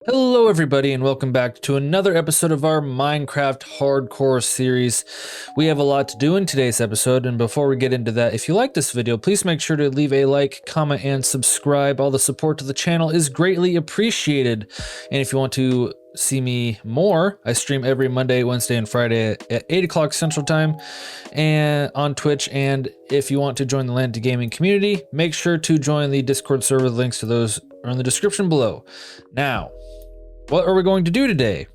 Hello, everybody, and welcome back to another episode of our Minecraft Hardcore series. We have a lot to do in today's episode, and before we get into that, if you like this video, please make sure to leave a like, comment, and subscribe. All the support to the channel is greatly appreciated. And if you want to see me more, I stream every Monday, Wednesday, and Friday at 8 o'clock Central Time and on Twitch. And if you want to join the Land to Gaming community, make sure to join the Discord server. The links to those are in the description below. Now, what are we going to do today?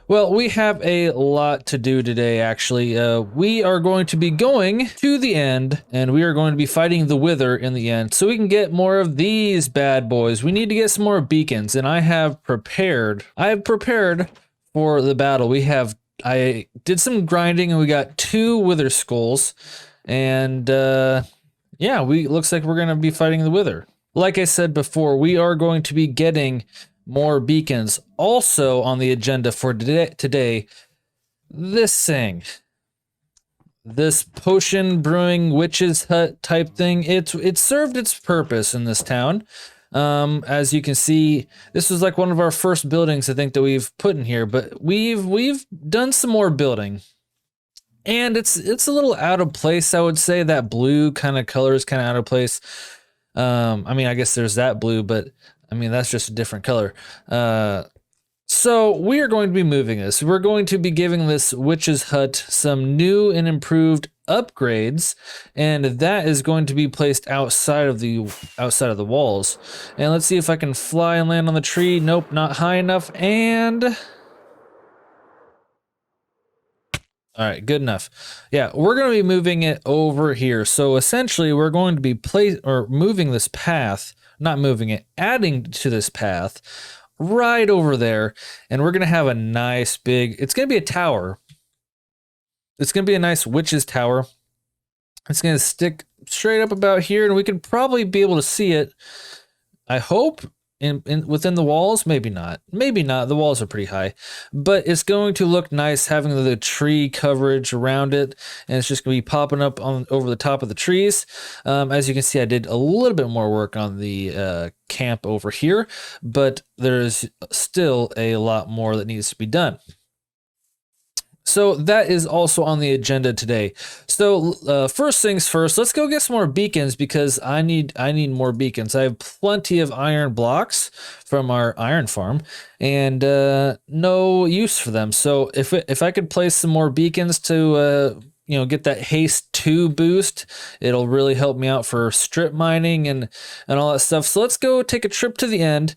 Well, we have a lot to do today, actually. We are going to be going to the end, and we are going to be fighting the Wither in the end, so we can get more of these bad boys. We need to get some more beacons, and I have prepared for the battle. I did some grinding, and we got 2 Wither skulls, and yeah, looks like we're going to be fighting the Wither. Like I said before, we are going to be getting more beacons. Also on the agenda for today, this thing. This potion brewing witch's hut type thing. It served its purpose in this town. As you can see, this was like one of our first buildings I think that we've put in here, but we've done some more building. And it's a little out of place, I would say. That blue kind of color is kind of out of place. I mean, I guess there's that blue, but I mean, that's just a different color. So we are going to be moving this. We're going to be giving this witch's hut some new and improved upgrades, and that is going to be placed outside of the walls. And let's see if I can fly and land on the tree. Nope, not high enough. And all right, good enough. Yeah, we're going to be moving it over here. So essentially, we're going to be moving this path, not moving it, adding to this path right over there. And we're going to have a nice big, it's going to be a tower. It's going to be a nice witch's tower. It's going to stick straight up about here, and we could probably be able to see it, I hope, within the walls. Maybe not, the walls are pretty high, but it's going to look nice having the tree coverage around it, and it's just going to be popping up over the top of the trees. As you can see, I did a little bit more work on the camp over here, but there's still a lot more that needs to be done. So that is also on the agenda today. So first things first, let's go get some more beacons, because I need more beacons. I have plenty of iron blocks from our iron farm, and no use for them. So if I could place some more beacons to get that haste 2 boost, it'll really help me out for strip mining and all that stuff. So let's go take a trip to the end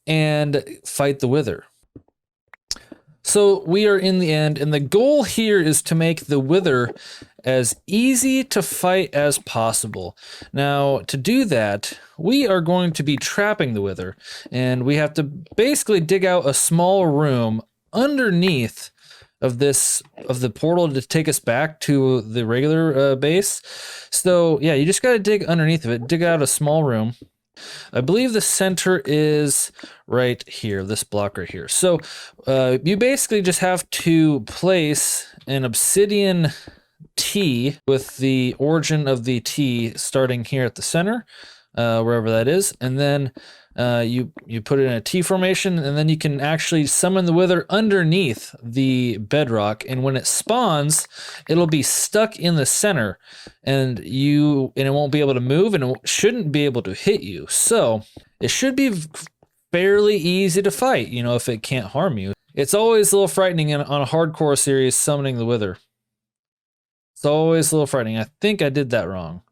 and fight the Wither. So we are in the end, and the goal here is to make the Wither as easy to fight as possible. Now, to do that, we are going to be trapping the Wither, and we have to basically dig out a small room underneath of the portal to take us back to the regular base. So yeah, you just got to dig underneath of it, dig out a small room. I believe the center is right here, this block right here. So you basically just have to place an obsidian T with the origin of the T starting here at the center, wherever that is, and then you put it in a T formation, and then you can actually summon the Wither underneath the bedrock, and when it spawns, it'll be stuck in the center, and it won't be able to move, and it shouldn't be able to hit you. So it should be fairly easy to fight, if it can't harm you. It's always a little frightening on a hardcore series summoning the Wither. It's always a little frightening. I think I did that wrong.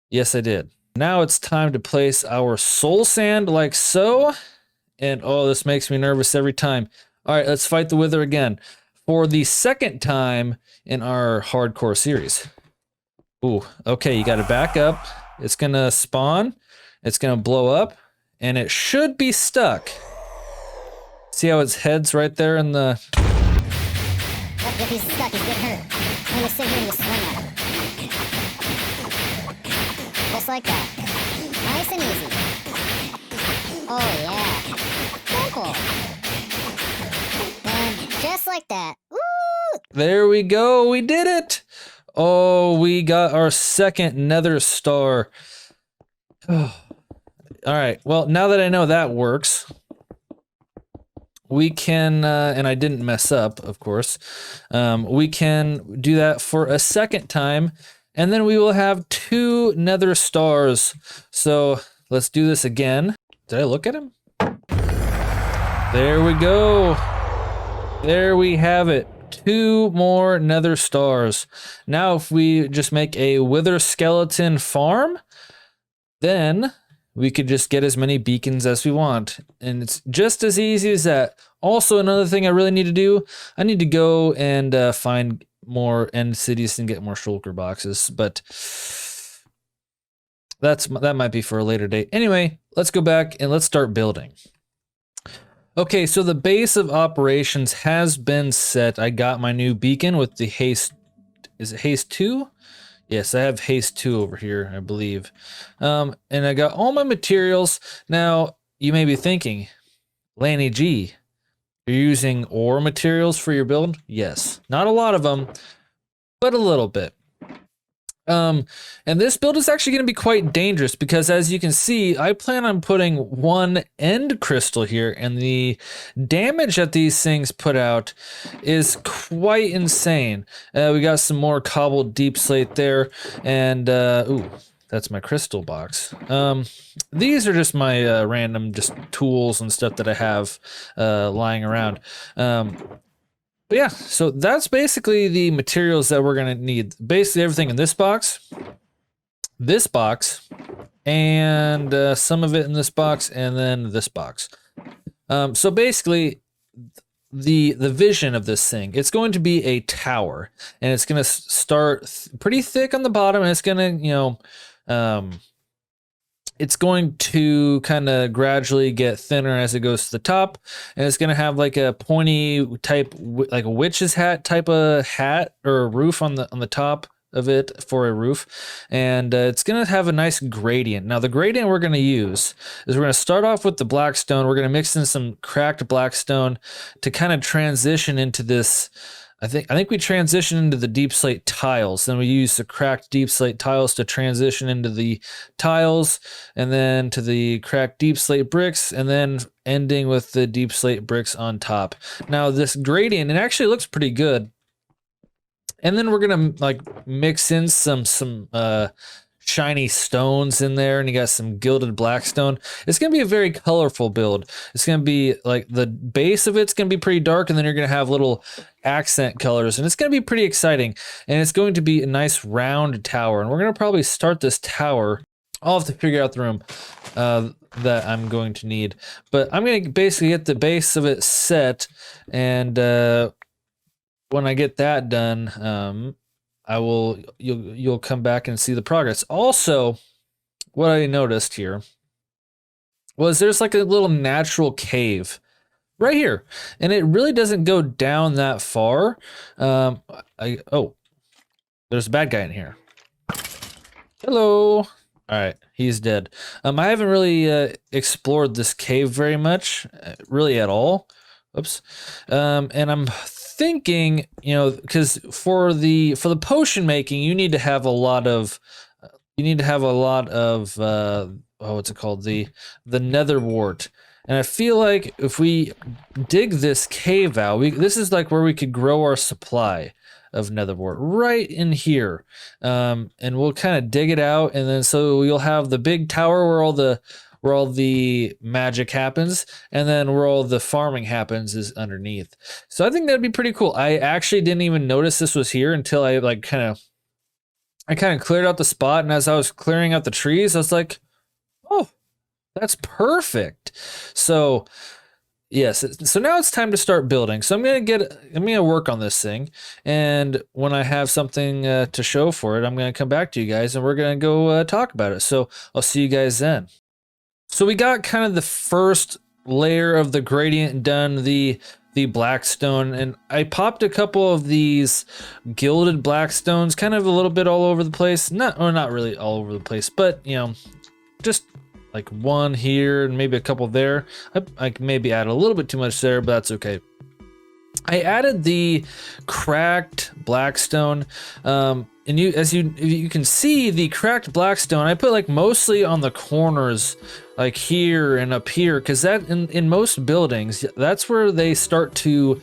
Yes, I did. Now it's time to place our soul sand like so. And oh, this makes me nervous every time. All right, let's fight the Wither again for the second time in our hardcore series. Ooh, okay, you got to back up. It's going to spawn. It's going to blow up, and it should be stuck. See how its head's right there in the... Oh, if he's stuck, he's getting hurt. I'm going to sit here and just swing at him. Just like that. Nice and easy. Oh, yeah. Simple. And just like that. Woo! There we go. We did it. Oh, we got our second nether star. Oh. All right. Well, now that I know that works, we can, and I didn't mess up, of course, we can do that for a second time, and then we will have 2 nether stars. So let's do this again. Did I look at him? There we go. There we have it. 2 more nether stars. Now if we just make a wither skeleton farm, then we could just get as many beacons as we want. And it's just as easy as that. Also, another thing I really need to do, I need to go and find more end cities and get more shulker boxes, but that might be for a later date. Anyway, let's go back and let's start building. Okay, so the base of operations has been set. I got my new beacon with the haste. Is it haste 2? Yes, I have haste 2 over here, I believe. And I got all my materials. Now, you may be thinking, Lanny G, you're using ore materials for your build? Yes. Not a lot of them, but a little bit. And this build is actually going to be quite dangerous because, as you can see, I plan on putting 1 end crystal here, and the damage that these things put out is quite insane. We got some more cobbled deep slate there, and ooh, that's my crystal box. These are just my random just tools and stuff that I have lying around. But yeah, so that's basically the materials that we're going to need. Basically everything in this box, and some of it in this box, and then this box. So basically, the vision of this thing, it's going to be a tower, and it's going to start pretty thick on the bottom, and it's going to, it's going to kind of gradually get thinner as it goes to the top, and it's going to have like a pointy type, like a witch's hat type of hat or a roof on the top of it for a roof, and it's going to have a nice gradient. Now the gradient we're going to use is we're going to start off with the blackstone. We're going to mix in some cracked blackstone to kind of transition into this. I think we transition into the deep slate tiles. Then we use the cracked deep slate tiles to transition into the tiles, and then to the cracked deep slate bricks, and then ending with the deep slate bricks on top. Now this gradient, it actually looks pretty good. And then we're gonna like mix in some shiny stones in there, and you got some gilded blackstone. It's gonna be a very colorful build. It's gonna be like the base of it's gonna be pretty dark, and then you're gonna have little accent colors, and it's gonna be pretty exciting. And it's going to be a nice round tower, and we're gonna probably start this tower. I'll have to figure out the room that I'm going to need, but I'm gonna basically get the base of it set, and when I get that done, you'll come back and see the progress. Also, what I noticed here was there's like a little natural cave right here, and it really doesn't go down that far. Oh, there's a bad guy in here. Hello. All right, he's dead. I haven't really explored this cave very much, really at all. Oops. And I'm thinking, because for the potion making, you need to have a lot of what's it called, the nether wart. And I feel like if we dig this cave out, this is like where we could grow our supply of nether wart right in here. And we'll kind of dig it out, and then so you'll have the big tower where all the magic happens, and then where all the farming happens is underneath. So I think that'd be pretty cool. I actually didn't even notice this was here until I kind of cleared out the spot, and as I was clearing out the trees, I was like, oh, that's perfect. So yes, so now it's time to start building. So I'm gonna work on this thing, and when I have something to show for it, I'm gonna come back to you guys, and we're gonna go talk about it. So I'll see you guys then. So we got kind of the first layer of the gradient done, the blackstone, and I popped a couple of these gilded blackstones, kind of a little bit all over the place. Not really all over the place, but just like one here and maybe a couple there. I maybe add a little bit too much there, but that's okay. I added the cracked blackstone. and you can see the cracked blackstone. I put like mostly on the corners, like here and up here, because that in most buildings, that's where they start to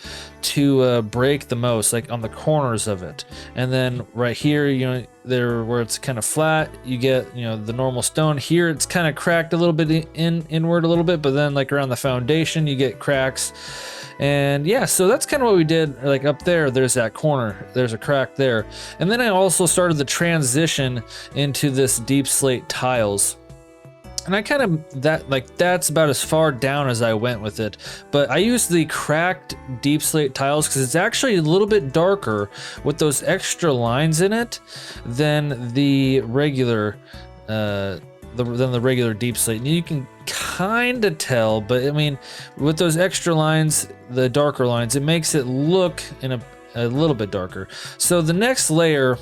break the most, like on the corners of it. And then right here, you know, there where it's kind of flat, you get, you know, the normal stone. Here it's kind of cracked a little bit inward a little bit, but then like around the foundation you get cracks. And yeah, so that's kind of what we did. Like up there, there's that corner, there's a crack there. And then I also started the transition into this deep slate tiles. And I kind of, that's about as far down as I went with it. But I used the cracked deep slate tiles because it's actually a little bit darker with those extra lines in it than the regular than the regular deep slate. And you can kind of tell, but I mean, with those extra lines, the darker lines, it makes it look in a little bit darker. So the next layer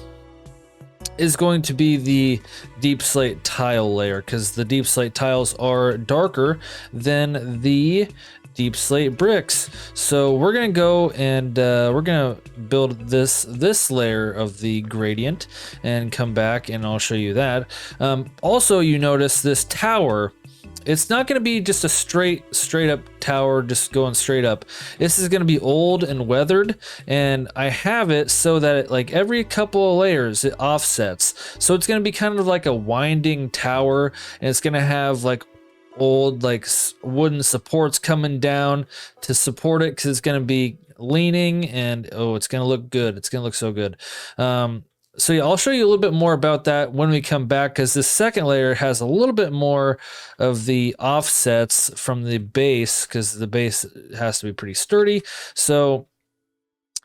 is going to be the deep slate tile layer, because the deep slate tiles are darker than the deep slate bricks. So we're gonna go and we're gonna build this layer of the gradient and come back and I'll show you that. Also, you notice this tower, it's not going to be just a straight up tower just going straight up. This is going to be old and weathered, and I have it so that it, like every couple of layers it offsets. So it's going to be kind of like a winding tower, and it's going to have like old like wooden supports coming down to support it, because it's going to be leaning, and oh, it's going to look good. It's going to look so good. So yeah, I'll show you a little bit more about that when we come back, because this second layer has a little bit more of the offsets from the base, because the base has to be pretty sturdy, so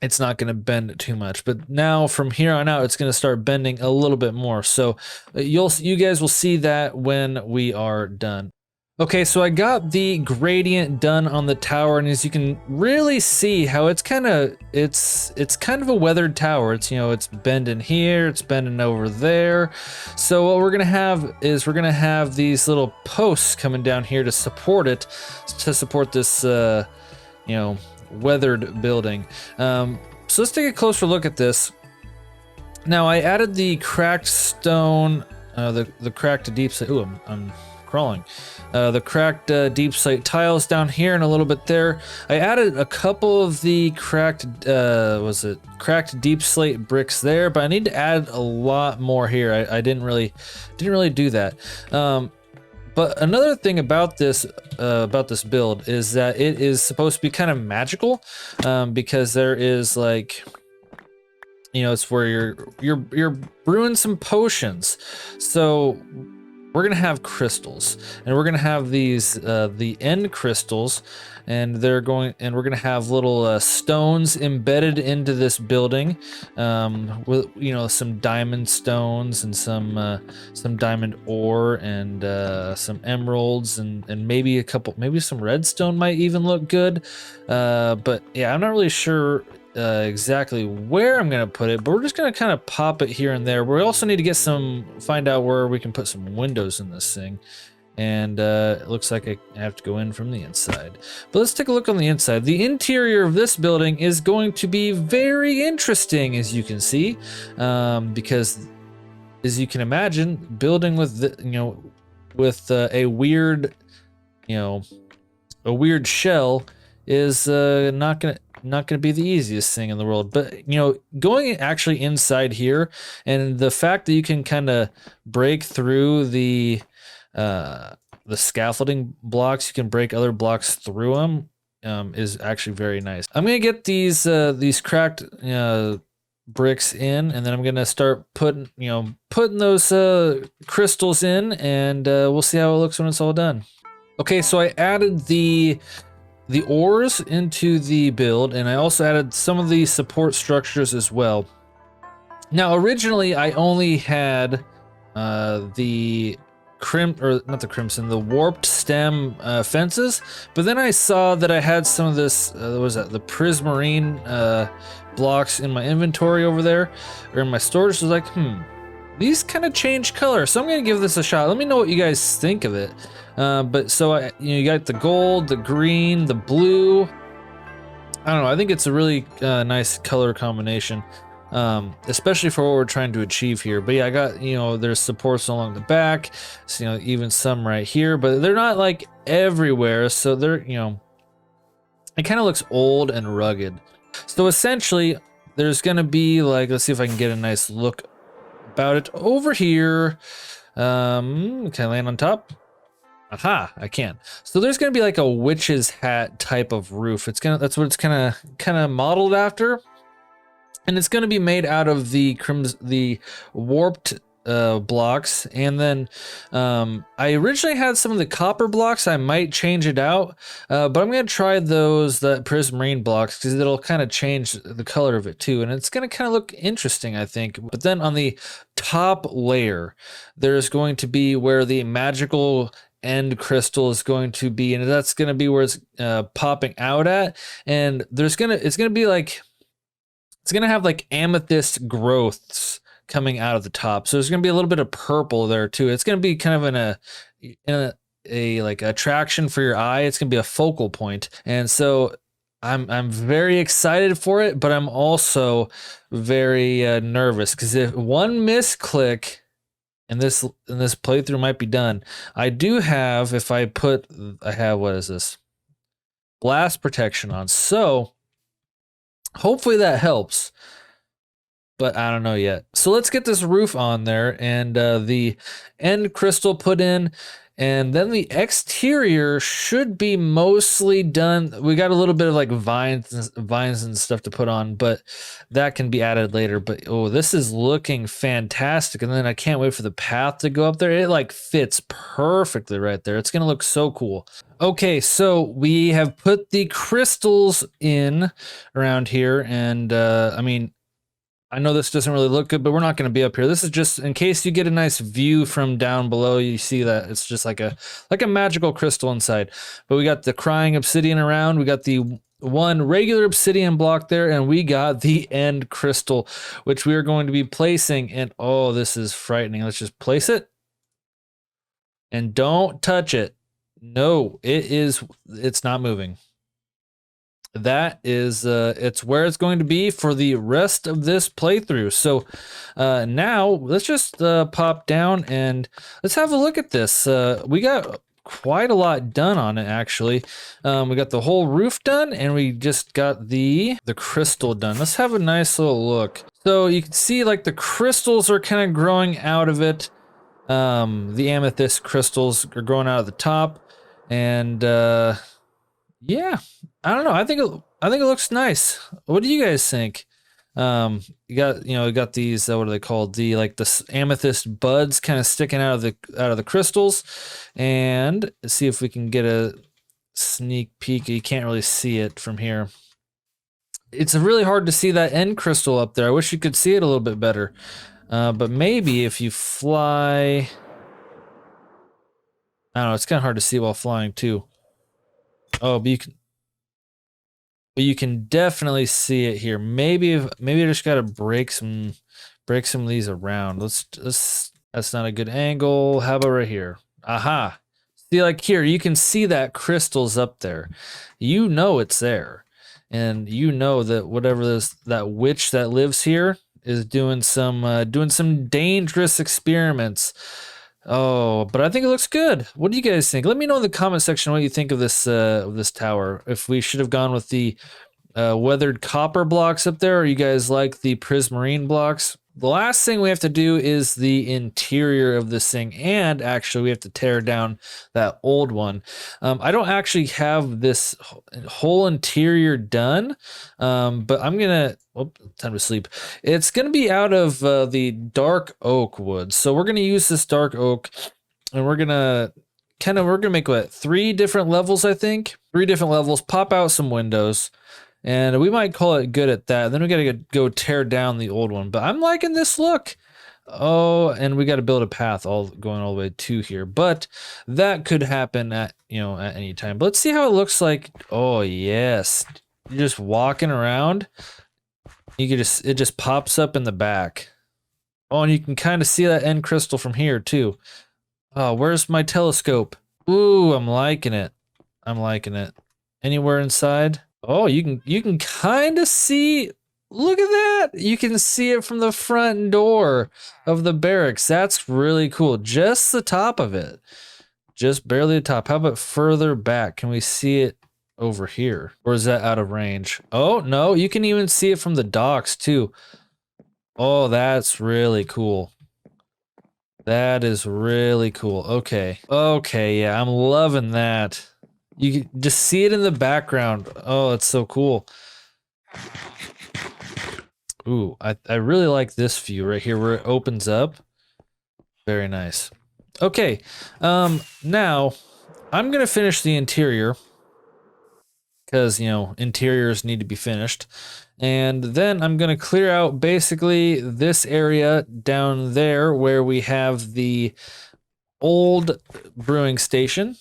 it's not going to bend too much. But now from here on out, it's going to start bending a little bit more. So you guys will see that when we are done. Okay, so I got the gradient done on the tower, and as you can really see how it's kind of a weathered tower. It's, you know, it's bending here, it's bending over there. So what we're gonna have is we're gonna have these little posts coming down here to support it, to support this you know, weathered building. So let's take a closer look at this. Now I added the cracked stone, the cracked deep slate. Ooh, I'm crawling. The cracked deep slate tiles down here and a little bit there. I added a couple of the cracked cracked deep slate bricks there, but I need to add a lot more here. I didn't really do that. But another thing about this build is that it is supposed to be kind of magical, because there is, like, you know, it's where you're brewing some potions. So we're gonna have crystals, and we're gonna have these the end crystals, and we're gonna have little stones embedded into this building, with, you know, some diamond stones and some diamond ore and some emeralds and maybe some redstone might even look good. But yeah, I'm not really sure exactly where I'm gonna put it, but we're just gonna kind of pop it here and there. We also need to find out where we can put some windows in this thing, and it looks like I have to go in from the inside. But let's take a look on the inside. The interior of this building is going to be very interesting, as you can see, because as you can imagine, building with a weird shell is not gonna be the easiest thing in the world. But, you know, going actually inside here, and the fact that you can kind of break through the scaffolding blocks, you can break other blocks through them, is actually very nice. I'm gonna get these cracked bricks in, and then I'm gonna start putting those crystals in, and we'll see how it looks when it's all done. Okay, so I added the ores into the build, and I also added some of the support structures as well. Now, originally I only had the warped stem fences, but then I saw that I had some of this the prismarine blocks in my inventory over there, or in my storage. So I was like, these kind of change color, so I'm gonna give this a shot. Let me know what you guys think of it. But so you got the gold, the green, the blue. I don't know. I think it's a really nice color combination. especially for what we're trying to achieve here. But yeah, I got, there's supports along the back, so, even some right here, but they're not like everywhere. So they're, it kind of looks old and rugged. So essentially there's going to be like, let's see if I can get a nice look about it over here. Can I land on top? Aha, I can. So there's gonna be like a witch's hat type of roof. That's what it's kind of modeled after, and it's gonna be made out of the warped blocks. And then I originally had some of the copper blocks. I might change it out, but I'm gonna try the prismarine blocks because it'll kind of change the color of it too, and it's gonna kind of look interesting, I think. But then on the top layer, there's going to be where the magical end crystal is going to be, and that's going to be where it's popping out at. And it's going to be like, it's going to have like amethyst growths coming out of the top. So there's going to be a little bit of purple there too. It's going to be kind of in a like attraction for your eye. It's going to be a focal point. And so I'm very excited for it, but I'm also very nervous because if one misclick and this playthrough might be done. I do have, what is this? Blast protection on. So hopefully that helps, but I don't know yet. So let's get this roof on there and the end crystal put in, and then the exterior should be mostly done. We got a little bit of like vines and stuff to put on, but that can be added later. But oh, this is looking fantastic. And then I can't wait for the path to go up there. It like fits perfectly right there. It's gonna look so cool. Okay, so we have put the crystals in around here, and I mean, I know this doesn't really look good, but we're not going to be up here. This is just in case you get a nice view from down below. You see that it's just like a magical crystal inside. But we got the crying obsidian around. We got the one regular obsidian block there, and we got the end crystal, which we are going to be placing. And oh, this is frightening. Let's just place it. And don't touch it. No, it's not moving. That is it's where it's going to be for the rest of this playthrough. So now let's just pop down and let's have a look at this. We got quite a lot done on it, actually. We got the whole roof done, and we just got the crystal done. Let's have a nice little look. So you can see like the crystals are kind of growing out of it. The amethyst crystals are growing out of the top, and yeah, I don't know. I think it looks nice. What do you guys think? You got these what are they called? The amethyst buds kind of sticking out of the crystals, and let's see if we can get a sneak peek. You can't really see it from here. It's really hard to see that end crystal up there. I wish you could see it a little bit better. But maybe if you fly, I don't know. It's kind of hard to see while flying too. Oh, but you can definitely see it here. Maybe I just gotta break some of these around. That's not a good angle. How about right here? Aha. See, like here, you can see that crystal's up there. You know it's there. And you know that whatever that witch that lives here is doing some dangerous experiments. Oh, but I think it looks good. What do you guys think? Let me know in the comment section what you think of this tower. If we should have gone with the weathered copper blocks up there, or you guys like the prismarine blocks. The last thing we have to do is the interior of this thing, and actually we have to tear down that old one. I don't actually have this whole interior done, but I'm gonna, time to sleep. It's gonna be out of the dark oak wood. So we're gonna use this dark oak, and we're gonna make 3 different levels, I think. 3 different levels, pop out some windows. And we might call it good at that. Then we got to go tear down the old one. But I'm liking this look. Oh, and we got to build a path going all the way to here. But that could happen at any time. But let's see how it looks like. Oh, yes. You're just walking around. It just pops up in the back. Oh, and you can kind of see that end crystal from here too. Oh, where's my telescope? Ooh, I'm liking it. Anywhere inside? Oh, you can kind of see Look at that. You can see it from the front door of the barracks. That's really cool. Just the top of it. Just barely the top. How about further back? Can we see it over here? Or is that out of range? Oh, no. You can even see it from the docks too. Oh, that's really cool. That is really cool. Okay. Okay, yeah, I'm loving that. You can just see it in the background. Oh, it's so cool. Ooh, I really like this view right here where it opens up. Very nice. Okay, now I'm gonna finish the interior because, you know, interiors need to be finished. And then I'm gonna clear out basically this area down there where we have the old brewing station.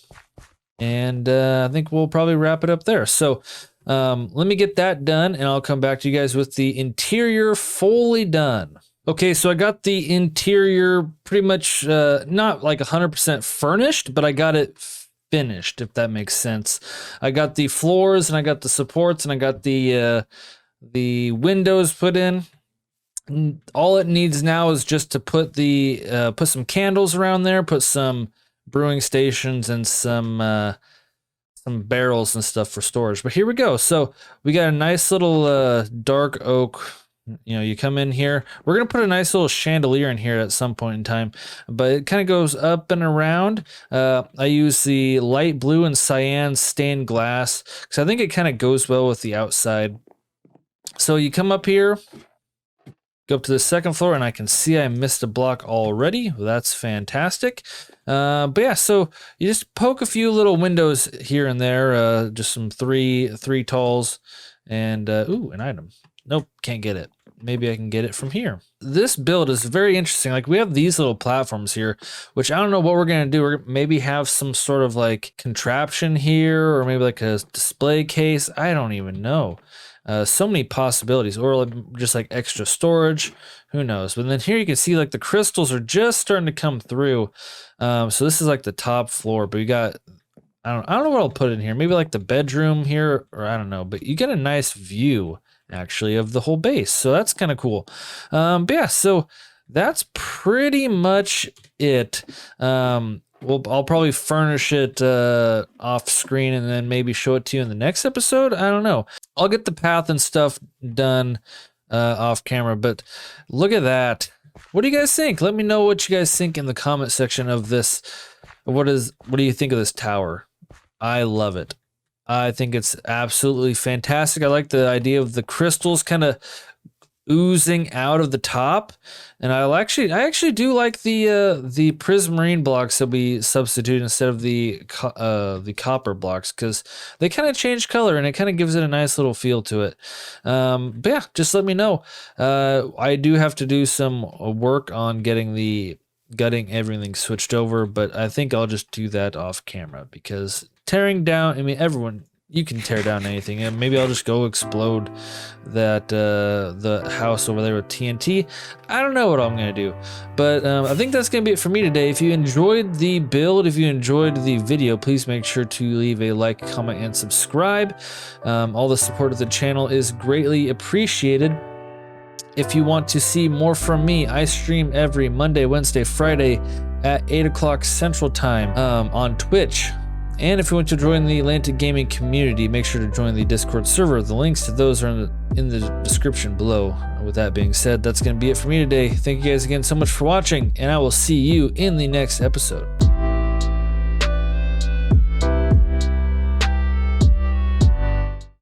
And I think we'll probably wrap it up there. So let me get that done and I'll come back to you guys with the interior fully done. Okay, so I got the interior pretty much not like 100% furnished, but I got it finished, if that makes sense. I got the floors and I got the supports and I got the windows put in. All it needs now is just to put put some candles around there, put some brewing stations and some barrels and stuff for storage. But here we go. So we got a nice little dark oak. You know, you come in here. We're gonna put a nice little chandelier in here at some point in time, but it kind of goes up and around. I use the light blue and cyan stained glass because I think it kind of goes well with the outside. So you come up here, go up to the second floor, and I can see I missed a block already. Well, that's fantastic. But yeah, so you just poke a few little windows here and there, just some three talls, and ooh, an item. Nope, can't get it. Maybe I can get it from here. This build is very interesting. Like, we have these little platforms here, which I don't know what we're gonna do. We're maybe have some sort of like contraption here, or maybe like a display case. I don't even know. So many possibilities, or like just like extra storage, who knows. But then here you can see like the crystals are just starting to come through. So this is like the top floor, but we got, I don't know what I'll put in here. Maybe like the bedroom here, or I don't know, but you get a nice view actually of the whole base. So that's kind of cool. But yeah, so that's pretty much it. I'll probably furnish it off screen and then maybe show it to you in the next episode. I don't know. I'll get the path and stuff done off camera, but look at that. What do you guys think? Let me know what you guys think in the comment section of this. What do you think of this tower? I love it. I think it's absolutely fantastic. I like the idea of the crystals kind of oozing out of the top, and I actually do like the prismarine blocks that we substitute instead of the copper blocks, because they kind of change color and it kind of gives it a nice little feel to it. But yeah, just let me know. I do have to do some work on gutting everything switched over, but I think I'll just do that off camera, because tearing down, I mean, you can tear down anything, and maybe I'll just go explode that the house over there with TNT. I don't know what I'm gonna do, but I think that's gonna be it for me today. If you enjoyed the build, if you enjoyed the video, please make sure to leave a like, comment, and subscribe. All the support of the channel is greatly appreciated. If you want to see more from me, I stream every Monday, Wednesday, Friday at 8 o'clock Central Time on Twitch. And if you want to join the Atlantic Gaming community, make sure to join the Discord server. The links to those are in the description below. With that being said, that's going to be it for me today. Thank you guys again so much for watching, and I will see you in the next episode.